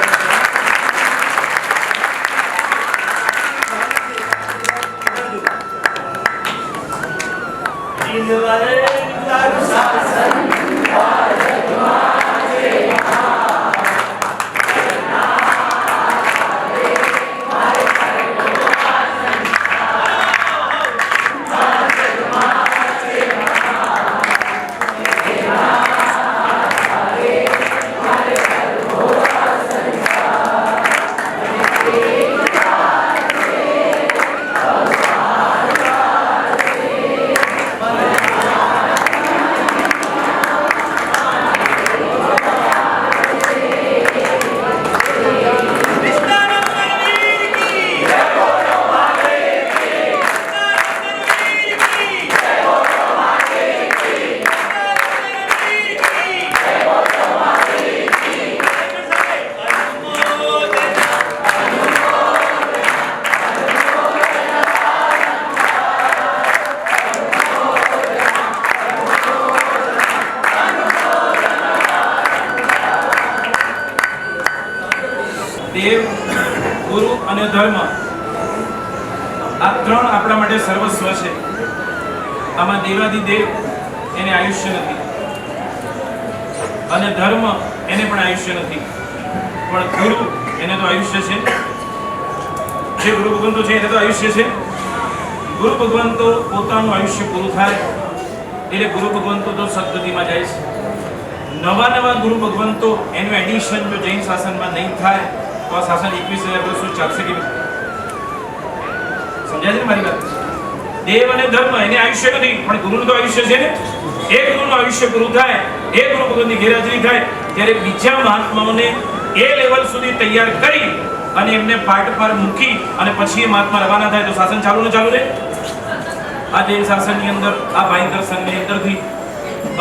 B: દેવ, ગુરુ અને ધર્મ આ ત્રણ આપણા માટે સર્વસ્વ છે. આમાં દેવાધિદેવ એને આયુષ્ય નથી અને ધર્મ એને પણ આયુષ્ય નથી, પણ ગુરુ એને તો આયુષ્ય છે. જે ગુરુ ભગવંતો છે એને તો આયુષ્ય છે. ગુરુ ભગવંતો પોતાનું આયુષ્ય પૂરું થાય એટલે ગુરુ ભગવંતો તો સદગતિમાં જાય છે. નવા ગુરુ ભગવંતો એનું એડિશન જો જૈન શાસનમાં નહીં થાય તો આ શાસન 21,000 વર્ષ ચાલશે કે સમજાય છે મારી વાત? દેવ અને ધર્મ એને આયુષ્ય નથી પણ ગુરુનું તો આયુષ્ય છે ને. એક ગુરુનું આયુષ્ય પૂરું થાય, એક ગુરુ ભગવંતની ગેરહાજરી થાય ત્યારે બીજા મહાત્માઓને એ લેવલ સુધી તૈયાર કરી અને એમને પાટ પર મૂકી અને પછી એ મહાત્મા રવાના થાય તો શાસન ચાલુ ને ચાલુ રહે. આ જૈન શાસનની અંદર આ ભાઈંદર સંઘની અંદરથી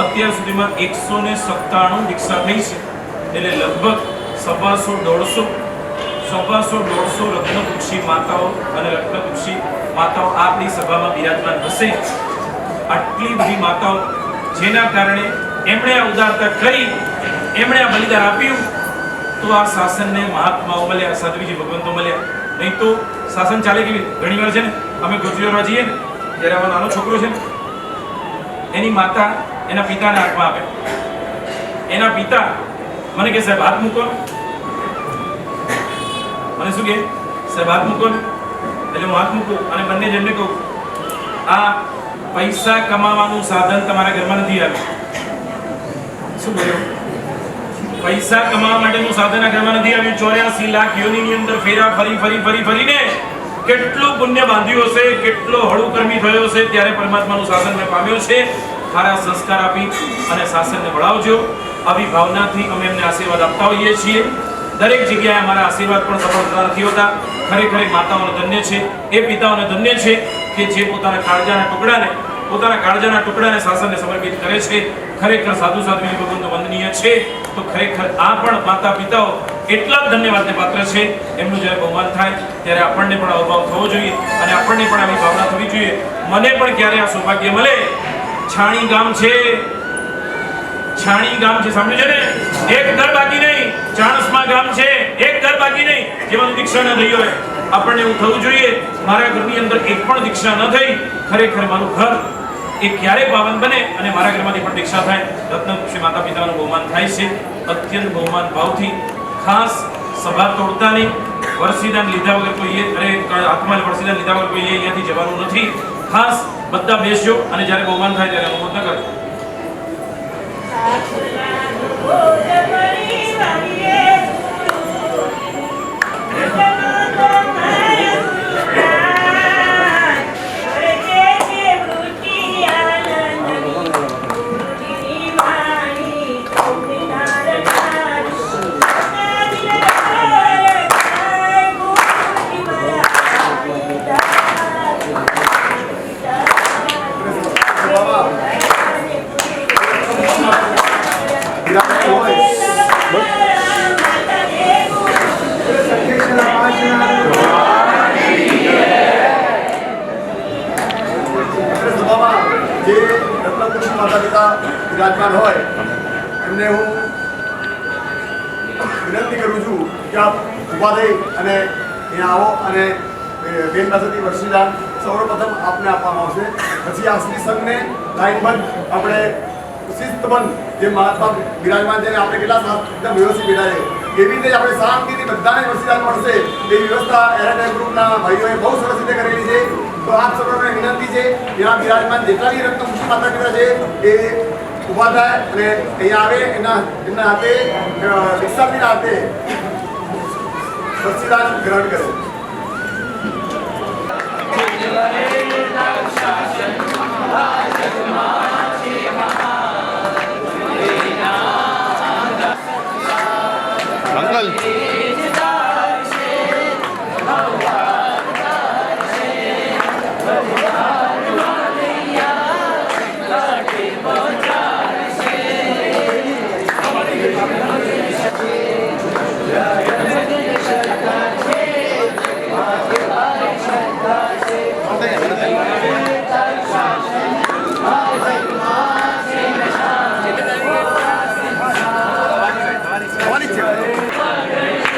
B: અત્યાર સુધીમાં 197 દીક્ષા થઈ છે. એટલે લગભગ 150-150 રત્નકુક્ષી માતાઓ અને રત્નકુક્ષી માતાઓ આપણી સભામાં બિરાજમાન હશે. આટલી બધી માતાઓ જેના કારણે એમણે આ ઉદારતા કરી, એમણે આ બલિદાન આપ્યું તો આ શાસનને મહાત્માઓ મળ્યા, સાધ્વીજી ભગવંતો મળ્યા. નહીં તો શાસન ચાલે કેવી? ઘણી વાર છે ને અમે ગોચરીઓમાં જઈએ ને જ્યારે આમાં નાનો છોકરો છે ને એની માતા એના પિતાને હાથમાં આપે. એના પિતા મને કહે સાહેબ હાથ મૂકો. મને શું કહે? સાહેબ હાથ મૂકો. એટલે હું હાથ મૂકું અને બંને જણને કહું આ પૈસા કમાવાનું સાધન તમારા ઘરમાં નથી આવ્યું. શું બોલ્યો? પૈસા કમાવા માટેનું સાધન આ ઘરમાં નથી આવ્યું. 84 લાખ યોનિની અંદર ફેરા ફરીને કેટલું પુણ્ય બાંધ્યું હશે, કેટલો હળુકર્મી થયો હશે ત્યારે પરમાત્માનું શાસન મેં પામ્યો છે. સારા સંસ્કાર આપી અને શાસનને બળાવજો. આવી ભાવનાથી અમે એમને આશીર્વાદ આપતા હોઈએ છીએ. દરેક જગ્યાએ અમારા આશીર્વાદ પણ સફળ થતા નથી હોતા. ખરેખર માતાઓને ધન્ય છે, એ પિતાઓને ધન્ય છે કે જે પોતાના કાળજાના ટુકડાને પોતાના કાળજાના ટુકડાને શાસનને સમર્પિત કરે છે. ખરેખર સાધુ સાધ્વી ભગવંતો વંદનીય છે. તો ખરેખર આ પણ માતા પિતાઓ એટલા જ ધન્યવાદને પાત્ર છે. એમનું જ્યારે બહુમાન થાય ત્યારે આપણને પણ અભાવ થવો જોઈએ અને આપણને પણ આવી ભાવના થવી જોઈએ. મને પણ ક્યારે આ સૌભાગ્ય મળે. છાણી ગામ છે, છાણી ગામ છે, સાંભળ્યું છે ને? એક ઘર બાકી નહીં. ચાણસ્મા ગામ છે, એક ઘર બાકી નહીં જેમાં દીક્ષા ન થઈ હોય. આપણને એવું થવું જોઈએ મારા ઘરની અંદર એક પણ દીક્ષા ન થઈ. ખરેખર મારું ઘર એ ક્યારે પાવન બને અને મારા ઘરમાંથી પણ દીક્ષા થાય. રત્ન શ્રી માતા પિતાનું બહુમાન થાય છે. અત્યંત બહુમાન ભાવથી ખાસ સભા તોડતા નહીં. વર્ષીદાન લીધા વગર કોઈએ હાથમાં વર્ષીદાન લીધા વગર કોઈએ અહીંયાથી જવાનું નથી. ખાસ બધા બેસજો અને જ્યારે બહુમાન થાય ત્યારે અનુમોદન કરજો.
D: માતા પિતા વિરાજમાન હોય એમને હું વિનંતી કરું છું કે આપ ઉભા થઈ અને અહીંયા આવો અને બેન પાસેથી વર્ષીદાન સૌપ્રથમ આપને આપવામાં આવશે. પછી આ શ્રી સંઘને લાઈનબંધ આપણે શિસ્તબંધ જે મહાત્મા વિરાજમાન છે આપણે કેટલા એકદમ વ્યવસ્થિત બેઠા છે એવી રીતે આપણે શાંતિથી બધાને વર્ષીદાન મળશે એ વ્યવસ્થા એરટેલ ગ્રુપના ભાઈઓએ બહુ સરસ રીતે કરેલી છે. તો આપ સૌને વિનંતી છે ત્યાં બિરાજમાન જેટલા બી રત્ન મુખ્ય માતા પિતા છે એ ઊભા થાય અને અહીંયા આવે એમના હાથે દીક્ષાર્થીના હાથે વર્ષીદાન ગ્રહણ કરે.
E: Uncle
D: What is it?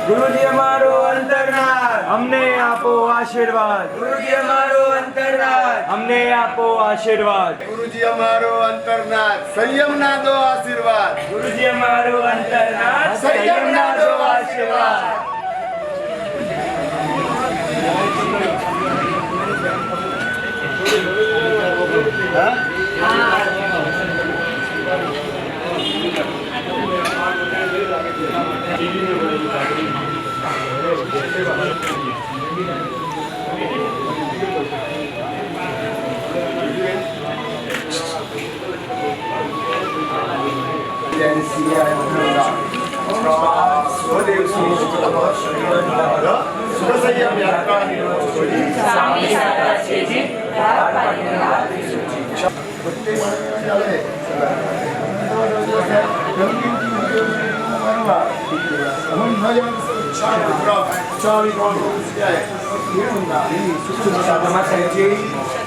E: ગુરુજી અમારો અંતરનાથ, અમને આપો આશીર્વાદ. ગુરુજી અમારો અંતરનાથ, અમને આપો આશીર્વાદ.
A: ગુરુજી અમારો અંતરનાથ, સંયમના દો આશીર્વાદ.
E: ગુરુજી અમારો અંતરનાથ, સંયમના દો આશીર્વાદ.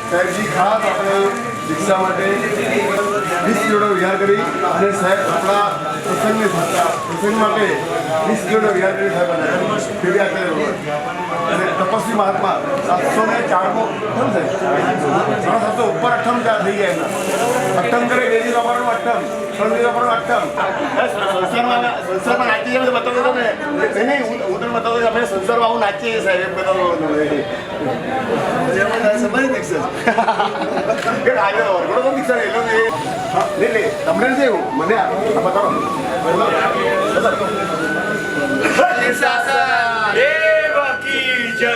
A: સાહેબજી ખાસ આપણે દીક્ષા માટે 20 કિલોનો વિહાર કરી અને સાહેબ આપણા પ્રસંગ માટે 20 કિલોનો વિહાર કરી સાહેબ અને તપસ્વી મહાત્મા 704મો અઠ્ઠમ સાહેબ ઉપર અઠ્ઠમ થઈ ગયા એમના અઠ્ઠમ કરે 2 દિવસ વાપરવાનું અઠ્ઠમ 3 દિવસ વાપરવાનું અઠ્ઠમ સંસારમાં નાચી જાય બતાવતો હતો ને નહીં હું તને બતાવતો અમે સંસારમાં આવું નાચીએ સાહેબ એમ બતાવતો સંભાળી દીક્ષા વરઘોડો દીક્ષા એ લોકો તમને નથી એવું મને બતાવો
E: દેવ કી જય.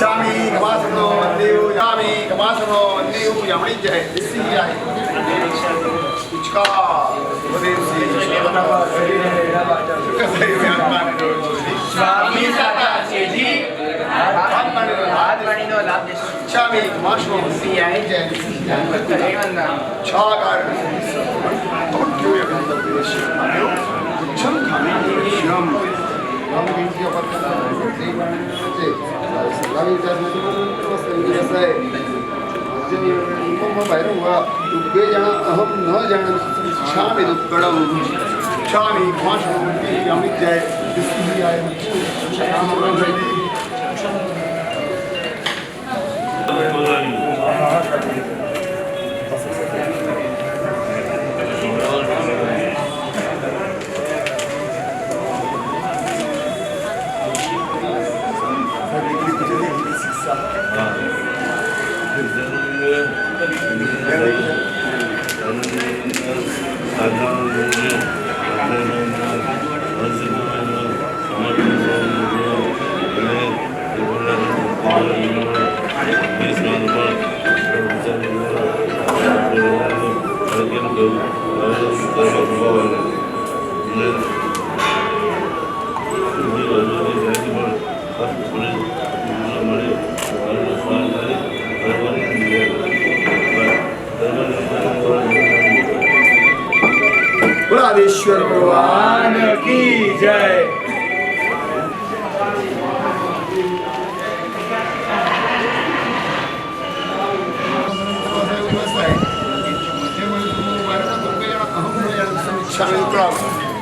A: Chami Kamasano New Yami Kamasano New Yaminja Siyai Ichka Vadesi Swami Sata Cheji Chami Kamasano Siyai Chagar
E: ईश्वर भगवान की जय.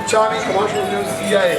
A: Chami Kamasano Siyai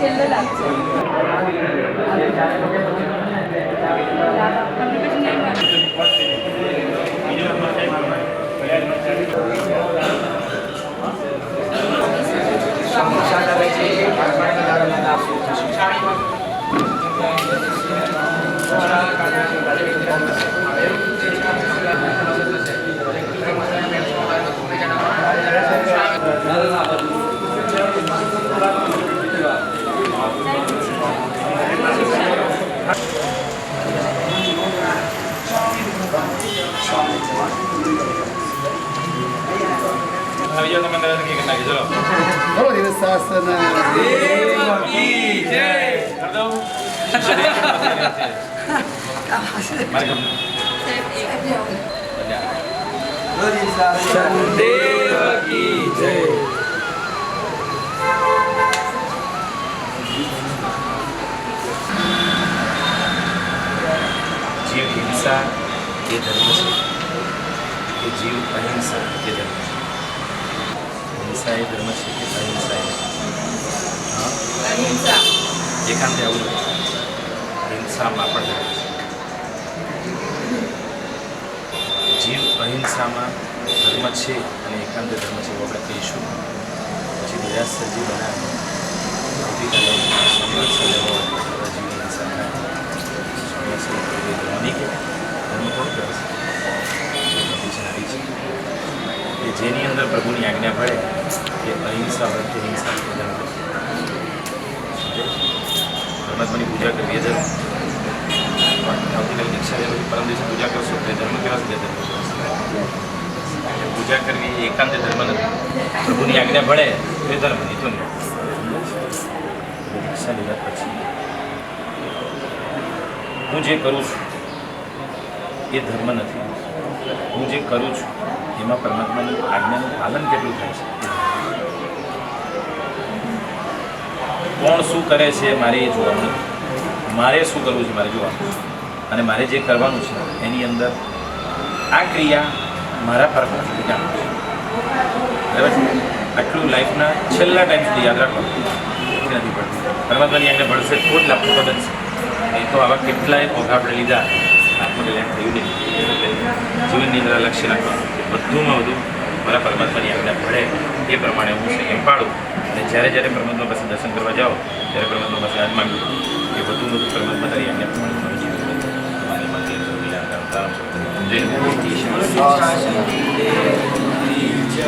F: છેલ્લે લાગશે
A: બોલો એ શાસન
B: જીવ હિંસા એ ધર્મ છે કે જીવ અહિંસા એ ધર્મ છે હિંસા એ ધર્મ છે કે અહિંસા એકાંતે આવું નથી હિંસામાં પણ ધર્મ છે જીવ અહિંસામાં ધર્મ છે અને એકાંતે ધર્મ છે એવું આપણે કહીશું પછી વિરાસરજી બનાવે સંવત્સર લેવો જીવની હિંસા થાય ધર્મની કે ધર્મ કોણ કરે કે જેની અંદર પ્રભુની આજ્ઞા પડે કે અહિંસા હોય કે હિંસા પરમાત્માની પૂજા કરવી એ ધર્મ આવતીકાલે દીક્ષા લે પછી પરમ દિવસે પૂજા કરશો તો એ ધર્મ કેવા છે ધર્મ પૂજા કરવી એ એકાંતે ધર્મ નથી પ્રભુની આજ્ઞા પડે તો એ ધર્મ નહીં તો નહીં દીક્ષા લીધા પછી હું જે કરું છું એ ધર્મ નથી હું જે કરું છું એમાં પરમાત્માની આજ્ઞાનું પાલન કેટલું થાય છે કોણ શું કરે છે મારે એ જોવાનું નથી મારે શું કરવું છે મારે જોવાનું અને મારે જે કરવાનું છે એની અંદર આ ક્રિયા મારા ફરક નથી જાણવું છે બરાબર છે આટલું લાઈફના છેલ્લા ટાઈમ સુધી યાદ રાખવાનું નથી પડતું પરમાત્માની આજ્ઞા ભળશે તો જ લાભ બનશે નહીં તો આવા કેટલાય ઓઘા આપણે લીધા આત્મકલ્યાણ થયું નહીં જીવનની અંદર લક્ષ્ય રાખવાનું બધુંમાં વધુ મારા પરમાત્માની આજ્ઞા ભળે એ પ્રમાણે હું સંયમ પાડું અને જ્યારે જ્યારે પરમાત્મા પાસે દર્શન કરવા જાઓ ત્યારે પરમાત્મા પાસે હાથ માંગું એ બધું પરમાત્મા તારી આજ્ઞા પ્રમાણે મારું જીવન તમારી માટે જય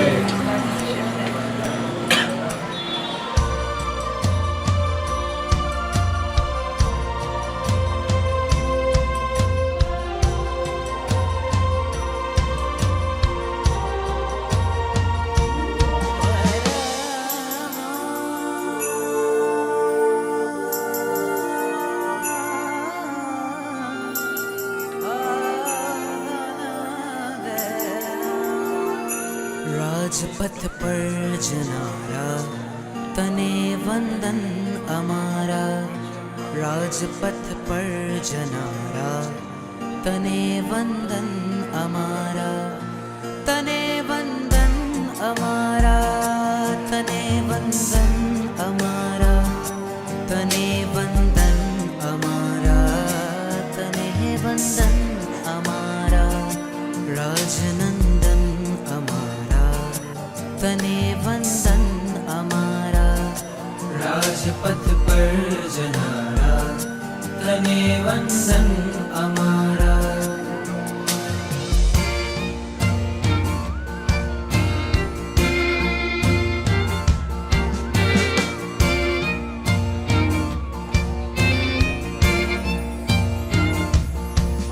G: રાજપથ પર જનારા તને વંદન અમારા રાજપથ પર જનારા તને વંદન અમારા તને વંદન અમારા તને વંદન અમારા તને વંદન અમારા તને વંદન અમારા રાજનંદન અમારા તને વંદન અમારા રાજપથ પર જનારા તને વંદન અમારા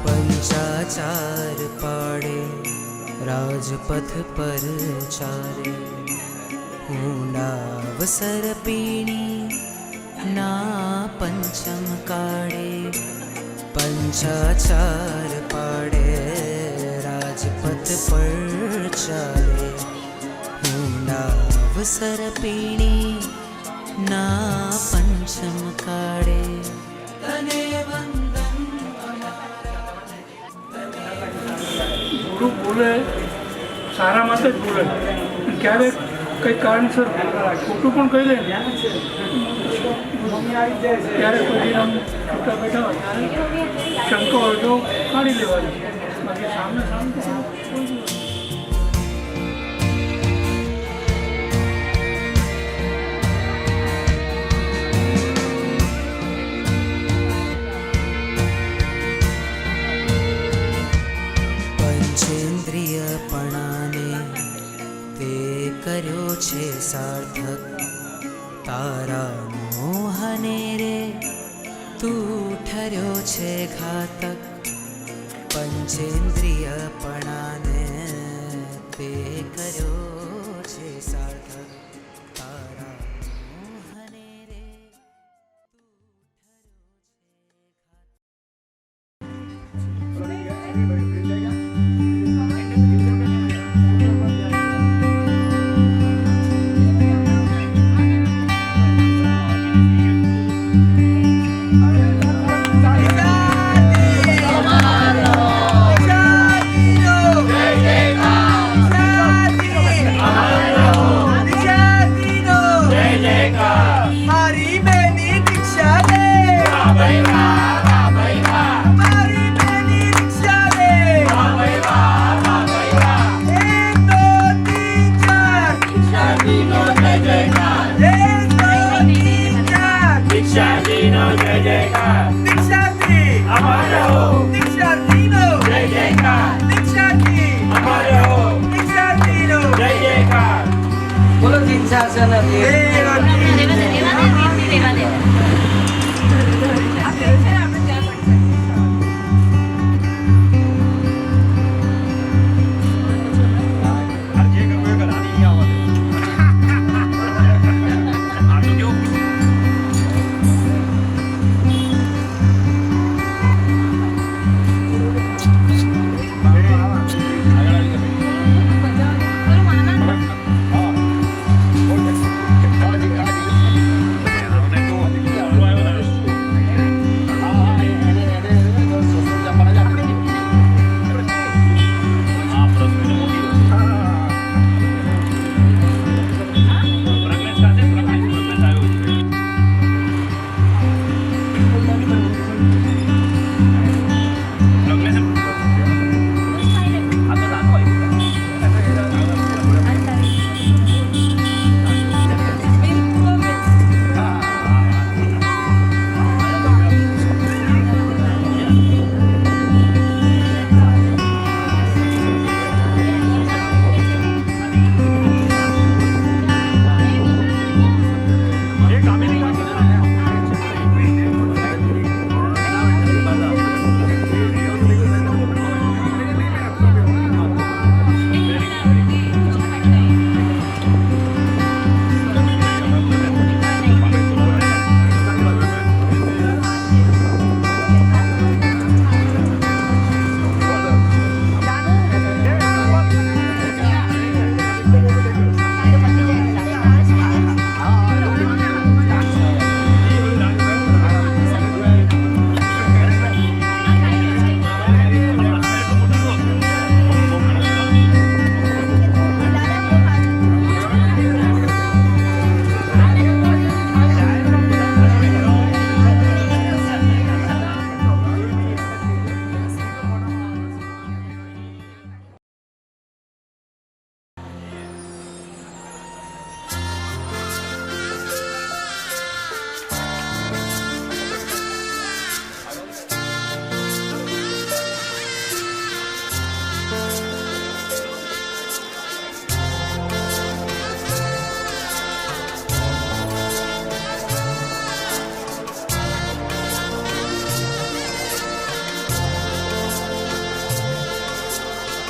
G: પંચાચાર પાડે રાજપથ પર ચાલે ઊંડાવસર પીણી ના પંચમ કાળે પંચાચાર પાડે રાજપથ પર ચાલે ઊંડાવસર પીણી ના પંચમ કાળે તને વંદન
H: થોડુંક બોલે સારા માટે જ બોલે ક્યારેક કંઈક કારણસર ખોટું પણ કહી દે ત્યારે પછી આમ છૂટા બેઠા હોય ત્યારે શંકો હોય તો કાઢી લેવાની બાકી સામને સામે તો કોઈ દિવસ
G: પંચેન્દ્રિયપણાને તે કર્યો છે સાર્થક તારા મોહને રે તું ઠર્યો છે ઘાતક પંચેન્દ્રિયપણાને તે કર્યો છે સાર્થક તારા મોહને રે
E: બોલો શિક્ષાસન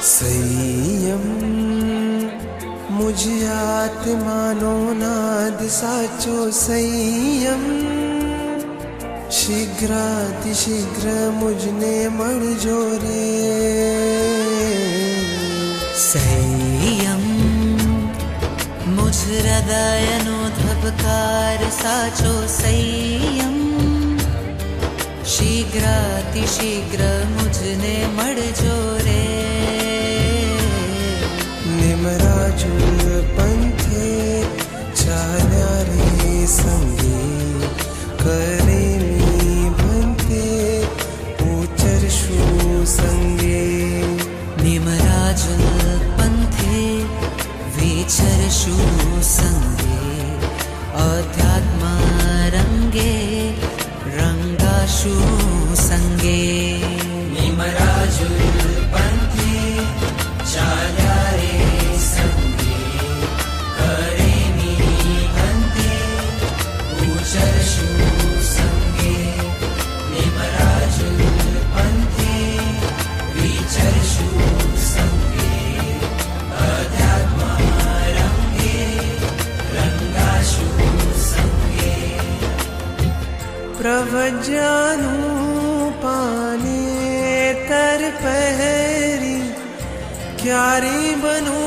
F: संयम मुझ आत्मानो नाद साचो संयम शीघ्रातिशीघ्र मुझने मळजो रे
G: संयम मुझ हृदयनो धबकार साचो संयम शीघ्रातिशीघ्र मुझने मळजो रे निमराजुल पंथे चाल्या रे संगी
F: करेमी भन्ते उचर्षु संगे
G: निमराजुल पंथे विचरषु संगे अध्यात्मा रंगे रंगाशु संगे निमराजुल पंथे चाल्या रे संगे करेमी भन्ते उचर्षु संगे निमराजुल पंथे विचर्षु संगे अध्यात्मा रंगे रंगाशु संगे
F: प्रवज्यानु पाने तर पहरी क्यारी बनू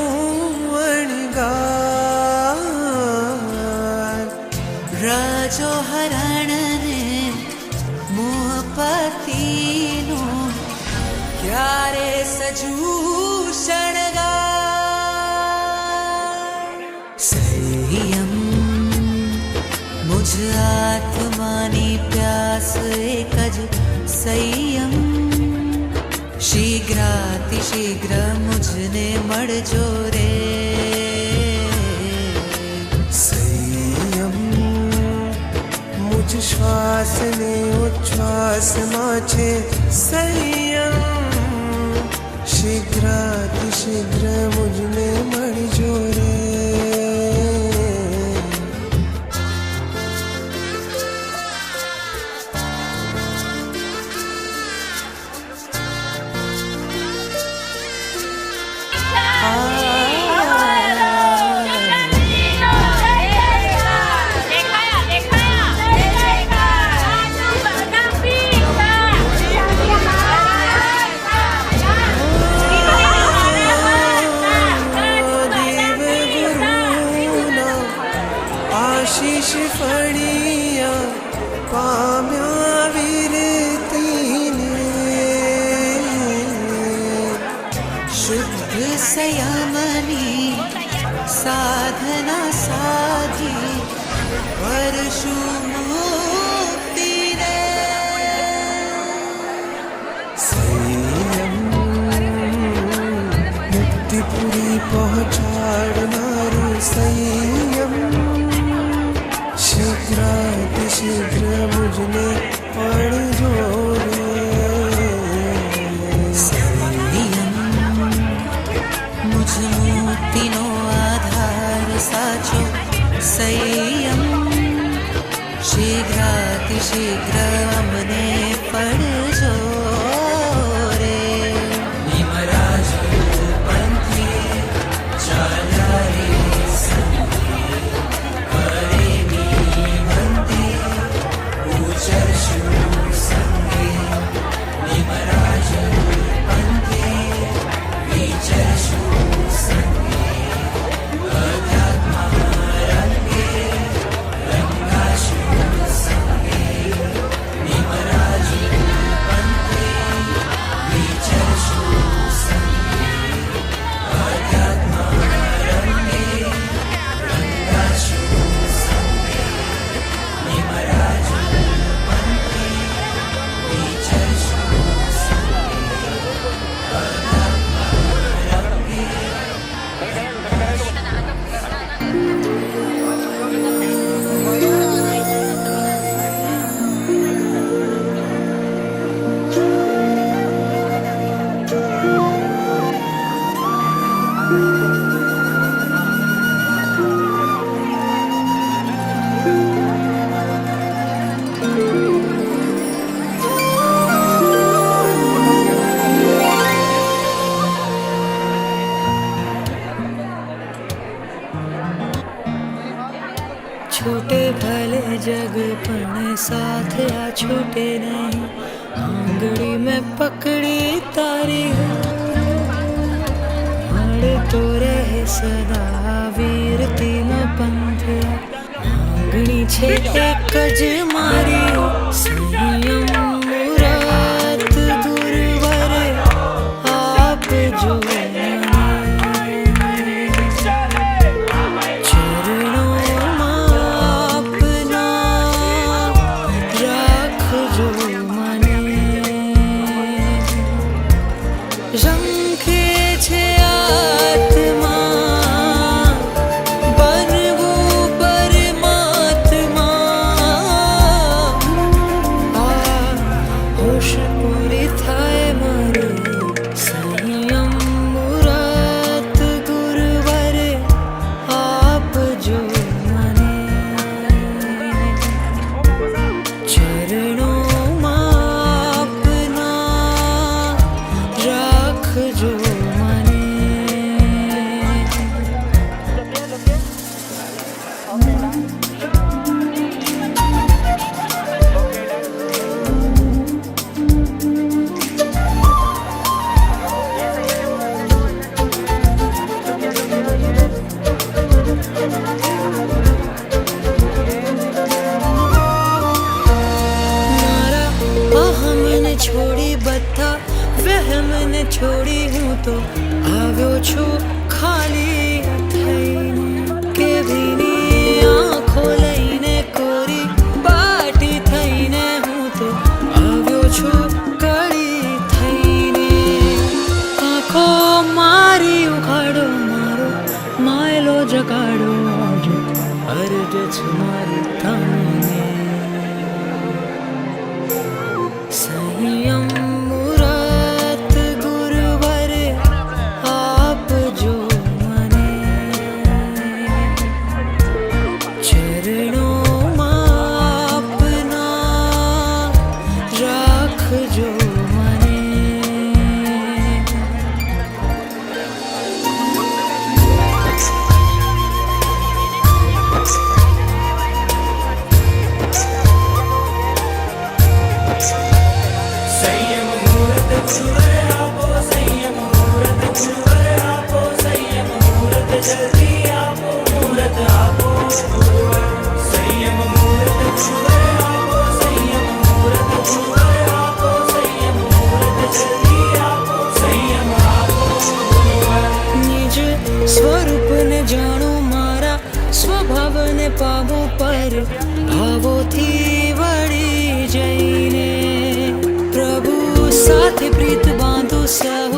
F: अणगार
G: राजो हरण ने मोहपतिनो क्यारे सजू शणगार संयम मुझ आत्मानी प्यास एकज संयम शीघ्रातिशीघ्र मुझने मळजो रे
F: संयम मुझ श्वास ने उच्छ्वास माछे संयम शीघ्रातिशीघ्र मुझने मळजो रे आशीष फणिया पाम्या वीरतीने
G: शुद्ध संयमनी साधना साधी वर्षु मुक्ति रे
F: संयम मुक्तिपुरी पहुँचाड़नारू संयम शीघ्रातिशीघ्र मुझने पड़जो रे
G: संयम मुझ मुक्तिनो आधार साचो संयम शीघ्रातिशीघ्र अमने पड़जो रे निमराजुल पंथे चाल्या रे संगे करेमी भन्ते उचर्षु संगे निमराजुल पंथे विचर्षु संगे अध्यात्मा रंगे रंगाशु संगे निमराजुल पंथे विचर्षु संगे अध्यात्मा रंगे रंगाशु संगे निमराजुल पंथे विचर्षु
I: छूटे भले जग पण साथ आ छूटे नहीं आंगड़ी में पकड़ी तारी हड़ तो रहे सदा वीरती में पंथ आंगड़ी छे एक ज मारी संयम मुराद दुर्वर आप जो પૂરી થાય મારી સંયમ મુરત ગુરુવરે આપજો મને ચરણોમાં આપના રાખજો મને મારા અહમને છોડી બધા વહેમને છોડી હું તો આવ્યો છું ખાલી થઈને કેવીની આંખો લઈને કોરી બાટી થઈને હું તો આવ્યો છું કડી થઈને આંખો મારી ઉઘાડો મારો માયલો જગાડો આવજો અરજ છે મારી તમને સંયમ મુરત ગુરુવરે આપજો મને ચરણોમાં આપના રાખજો મને નિજ સ્વરૂપને જાણું મારા સ્વભાવને પામું પર ભાવોથી વળી જઈને પ્રભુ સાથે પ્રીત બાંધું સહુ